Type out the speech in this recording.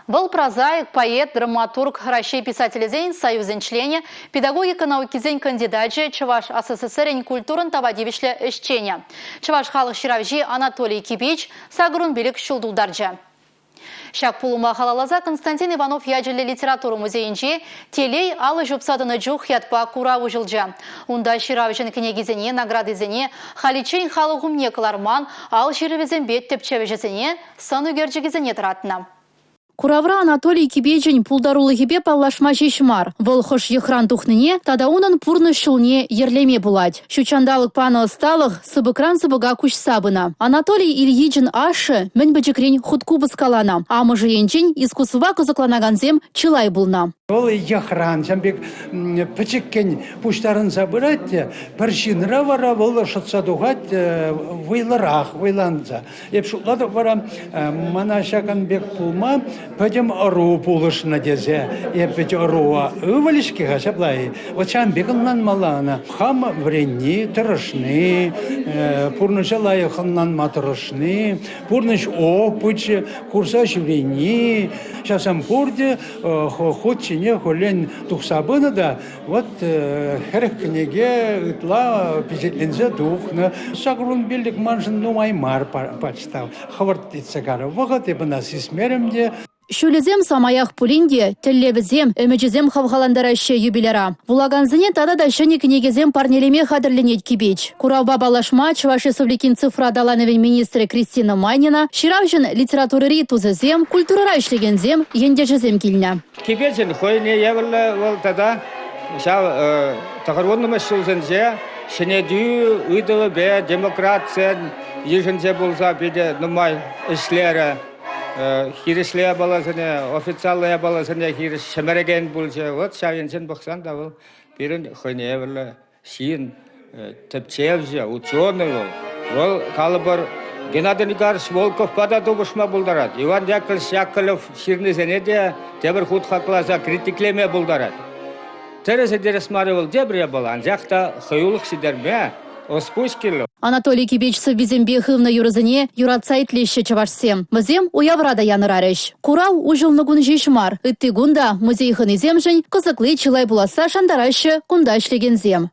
Был прозаик, поэт, драматург, Россия писатель союзен члене, педагогика науки зень кандидатжи, Чуваш СССР культурын тавадивишле ишчене. Чуваш халық ширавжи Анатолий Кибич сагрун билик шулдулдаржа. Шак пулума халалаза Константин Иванов яджелі литературу музейінче телей алы жупсадыны жух ятпа куравы жылжа. Унда ширавжын кнегизене, наградызене, халичейн халығымне кыларман, ал ширавизен бет тепчевежесене, сын үгерджігізене тұратына. Куравра Анатолий Кибеджин пулдарулы хипе паллашма жешмар. Выл хош ехран тухныне, тада унын пурны шулне ерлеме булать. Шучандалык паны ысталых, сыбыкран сыбыга куш сабына. Анатолий Ильичин ашы, мін бічікрен худку быскалана. Амы жиенчен искусыва кызыкланаганзем чылай булна. Ол ехран, жамбек пычеккен пуштарын забырать, першинра вара выл шатсадугать вайларах, вайланза. Епшутлады вара мана шакан бек пулма, пойдем ору пулыш на дезе, еппеч оруа ывалишки гашаплай. Вот шамбеканнан малана, хам вренни, тырышны, пурнышалай ханнан матырышны, пурныш опыч, курсаш вренни, шасам пурде хоть не холен тухсабына да, вот херек книге итла пижетлензе духна, сагрун билик манжын нумаймар почтал, хавартица гара, вагат ебана сисмеремде. Шулезем самаях пулинде, теллевізем, өмечізем хавхаландараще юбилера. Вулаганзыне тада да шыне книгезем парнелеме хадырленет Кибеч. Курауба балашма Чувашия Совлекин цифра далановен министры Кристина Майнина, ширавжын литературыри тузызем, культурара ишлегензем, ендежезем килня. Кибечин хойне еврле вол тада, шав тахарвоннымыз шулзензе, шенедю ыдылы бе демократия, ежензе болса беде нумай ишлері, хирешлея баласыне, официаллая баласыне хиреш шемереген болса, вот шавенсен бақсан да бол, бірін хойне еврле шиін тепчевзе, ученый бол калыбыр Геннадий Николаевич Волков пададу бушма булдарат. Иван Яковлевич Яковлев ширнезене де тебір худ хакласа критиклеме булдарат. Терезе дересмарывал дебрия балан, жақта хаюлық сидерме, оспускилу. Анатолий Кибеч соввизембе хывна юрызыне юратсайтлеще чавашсем. Мызем уяврада янырарыш. Курау ужылнығын жешмар. Итті гунда музей хынызем жын, кызыклы чылай буласа шандарашы кунда ішлеген зем.